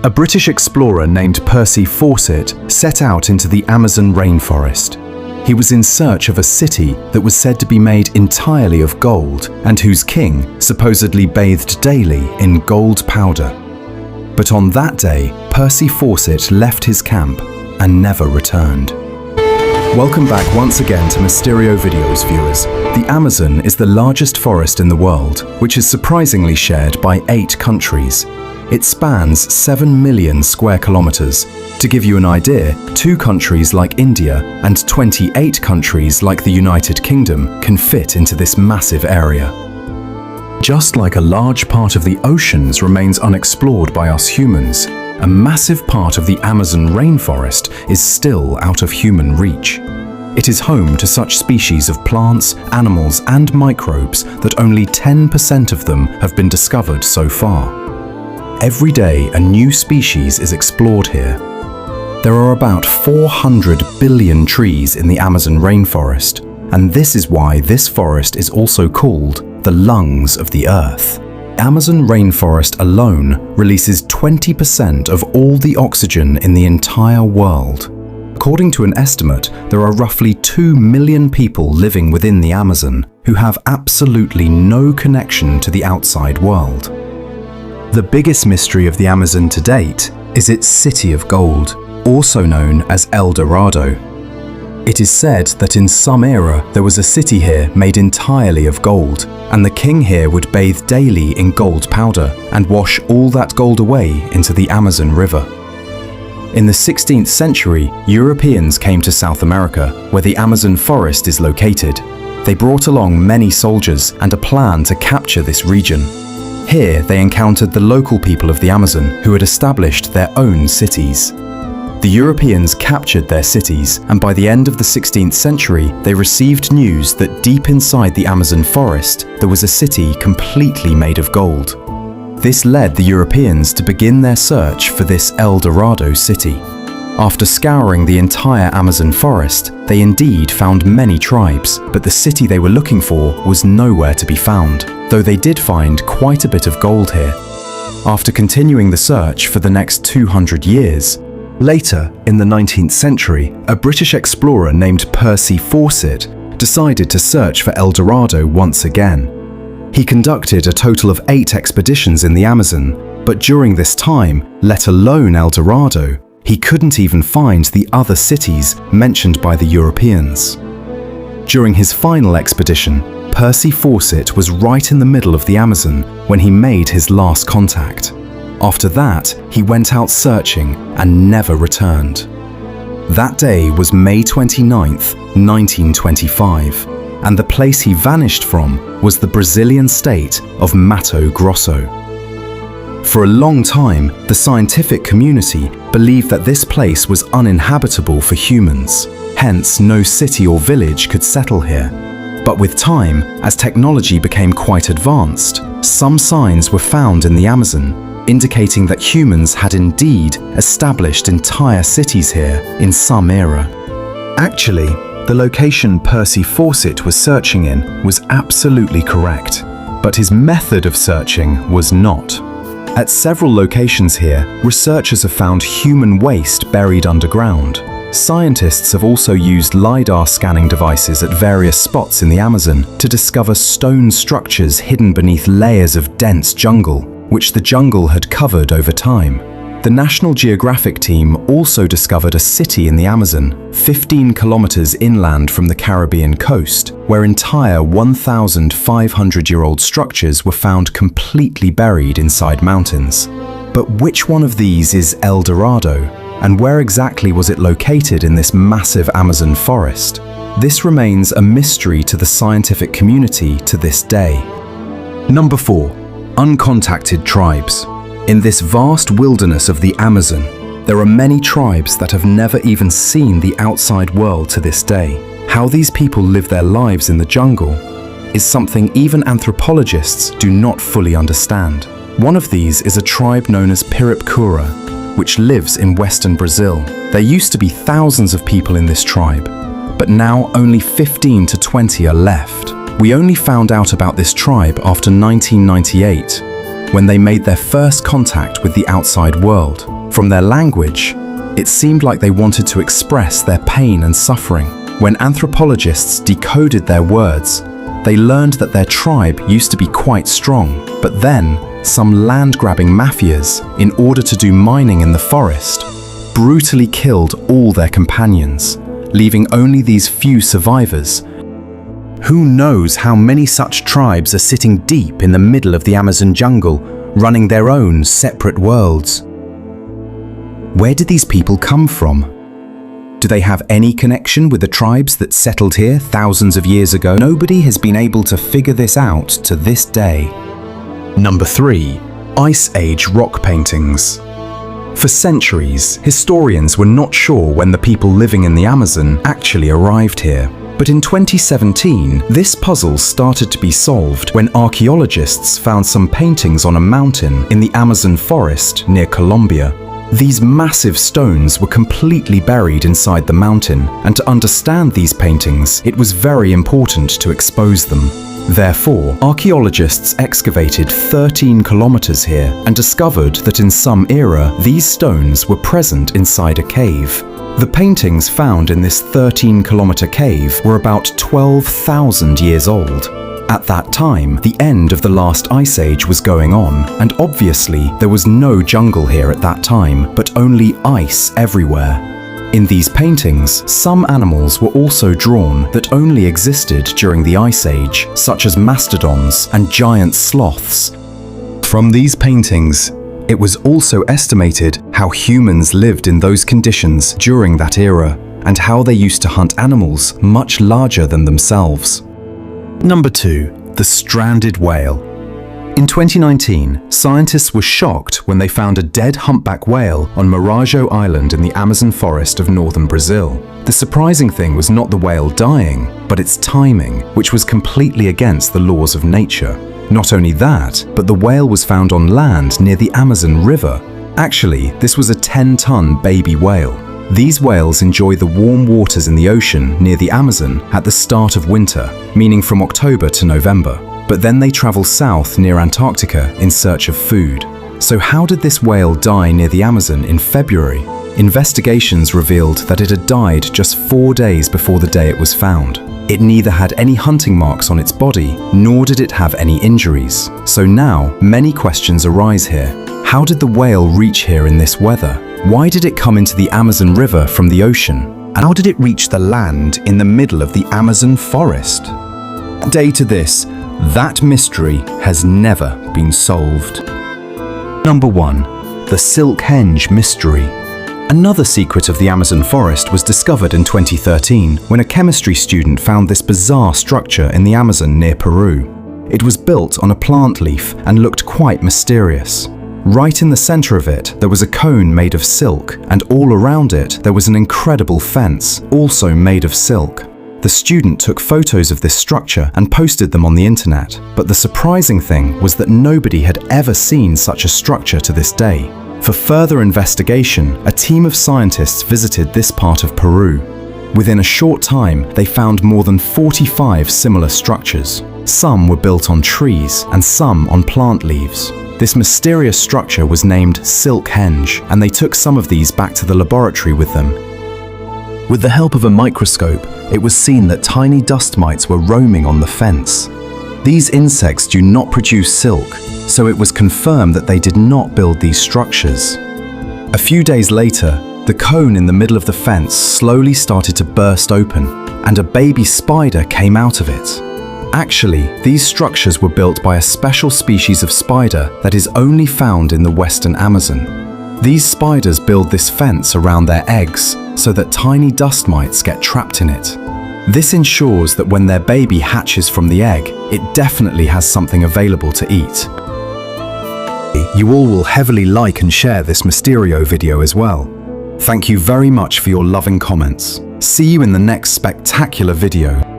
A British explorer named Percy Fawcett set out into the Amazon rainforest. He was in search of a city that was said to be made entirely of gold and whose king supposedly bathed daily in gold powder. But on that day, Percy Fawcett left his camp and never returned. Welcome back once again to Mysterio Videos, viewers. The Amazon is the largest forest in the world, which is surprisingly shared by 8 countries. It spans 7 million square kilometers. To give you an idea, 2 countries like India and 28 countries like the United Kingdom can fit into this massive area. Just like a large part of the oceans remains unexplored by us humans, a massive part of the Amazon rainforest is still out of human reach. It is home to such species of plants, animals, and microbes that only 10% of them have been discovered so far. Every day, a new species is explored here. There are about 400 billion trees in the Amazon rainforest, and this is why this forest is also called the lungs of the earth. Amazon rainforest alone releases 20% of all the oxygen in the entire world. According to an estimate, there are roughly 2 million people living within the Amazon who have absolutely no connection to the outside world. The biggest mystery of the Amazon to date is its city of gold, also known as El Dorado. It is said that in some era there was a city here made entirely of gold, and the king here would bathe daily in gold powder and wash all that gold away into the Amazon River. In the 16th century, Europeans came to South America, where the Amazon forest is located. They brought along many soldiers and a plan to capture this region. Here they encountered the local people of the Amazon who had established their own cities. The Europeans captured their cities, and by the end of the 16th century, they received news that deep inside the Amazon forest, there was a city completely made of gold. This led the Europeans to begin their search for this El Dorado city. After scouring the entire Amazon forest, they indeed found many tribes, but the city they were looking for was nowhere to be found, though they did find quite a bit of gold here. After continuing the search for the next 200 years, later, in the 19th century, a British explorer named Percy Fawcett decided to search for El Dorado once again. He conducted a total of 8 expeditions in the Amazon, but during this time, let alone El Dorado, he couldn't even find the other cities mentioned by the Europeans. During his final expedition, Percy Fawcett was right in the middle of the Amazon when he made his last contact. After that, he went out searching and never returned. That day was May 29th, 1925, and the place he vanished from was the Brazilian state of Mato Grosso. For a long time, the scientific community believed that this place was uninhabitable for humans, hence no city or village could settle here. But with time, as technology became quite advanced, some signs were found in the Amazon indicating that humans had indeed established entire cities here in some era. Actually, the location Percy Fawcett was searching in was absolutely correct, but his method of searching was not. At several locations here, researchers have found human waste buried underground. Scientists have also used LiDAR scanning devices at various spots in the Amazon to discover stone structures hidden beneath layers of dense jungle, which the jungle had covered over time. The National Geographic team also discovered a city in the Amazon, 15 kilometers inland from the Caribbean coast, where entire 1,500-year-old structures were found completely buried inside mountains. But which one of these is El Dorado, and where exactly was it located in this massive Amazon forest? This remains a mystery to the scientific community to this day. Number 4. Uncontacted tribes. In this vast wilderness of the Amazon, there are many tribes that have never even seen the outside world to this day. How these people live their lives in the jungle is something even anthropologists do not fully understand. One of these is a tribe known as Pirapcura, which lives in western Brazil. There used to be thousands of people in this tribe, but now only 15 to 20 are left. We only found out about this tribe after 1998. when they made their first contact with the outside world. From their language, it seemed like they wanted to express their pain and suffering. When anthropologists decoded their words, they learned that their tribe used to be quite strong, but then some land-grabbing mafias, in order to do mining in the forest, brutally killed all their companions, leaving only these few survivors. Who knows how many such tribes are sitting deep in the middle of the Amazon jungle, running their own separate worlds? Where did these people come from? Do they have any connection with the tribes that settled here thousands of years ago? Nobody has been able to figure this out to this day. Number 3. Ice Age rock paintings. For centuries, historians were not sure when the people living in the Amazon actually arrived here. But in 2017, this puzzle started to be solved when archaeologists found some paintings on a mountain in the Amazon forest near Colombia. These massive stones were completely buried inside the mountain, and to understand these paintings, it was very important to expose them. Therefore, archaeologists excavated 13 kilometers here and discovered that in some era, these stones were present inside a cave. The paintings found in this 13-kilometer cave were about 12,000 years old. At that time, the end of the last ice age was going on, and obviously there was no jungle here at that time, but only ice everywhere. In these paintings, some animals were also drawn that only existed during the ice age, such as mastodons and giant sloths. From these paintings, it was also estimated how humans lived in those conditions during that era, and how they used to hunt animals much larger than themselves. Number 2. The stranded whale. In 2019, scientists were shocked when they found a dead humpback whale on Marajo Island in the Amazon forest of northern Brazil. The surprising thing was not the whale dying, but its timing, which was completely against the laws of nature. Not only that, but the whale was found on land near the Amazon River. Actually, this was a 10-ton baby whale. These whales enjoy the warm waters in the ocean near the Amazon at the start of winter, meaning from October to November. But then they travel south near Antarctica in search of food. So how did this whale die near the Amazon in February? Investigations revealed that it had died just 4 days before the day it was found. It neither had any hunting marks on its body, nor did it have any injuries. So now, many questions arise here. How did the whale reach here in this weather? Why did it come into the Amazon River from the ocean? And how did it reach the land in the middle of the Amazon forest? Day to this, that mystery has never been solved. Number 1. The Silk Henge Mystery. Another secret of the Amazon forest was discovered in 2013 when a chemistry student found this bizarre structure in the Amazon near Peru. It was built on a plant leaf and looked quite mysterious. Right in the center of it, there was a cone made of silk, and all around it, there was an incredible fence, also made of silk. The student took photos of this structure and posted them on the internet, but the surprising thing was that nobody had ever seen such a structure to this day. For further investigation, a team of scientists visited this part of Peru. Within a short time, they found more than 45 similar structures. Some were built on trees and some on plant leaves. This mysterious structure was named Silk Henge, and they took some of these back to the laboratory with them. With the help of a microscope, it was seen that tiny dust mites were roaming on the fence. These insects do not produce silk, so it was confirmed that they did not build these structures. A few days later, the cone in the middle of the fence slowly started to burst open, and a baby spider came out of it. Actually, these structures were built by a special species of spider that is only found in the western Amazon. These spiders build this fence around their eggs so that tiny dust mites get trapped in it. This ensures that when their baby hatches from the egg, it definitely has something available to eat. You all will heavily like and share this Mysterio video as well. Thank you very much for your loving comments. See you in the next spectacular video.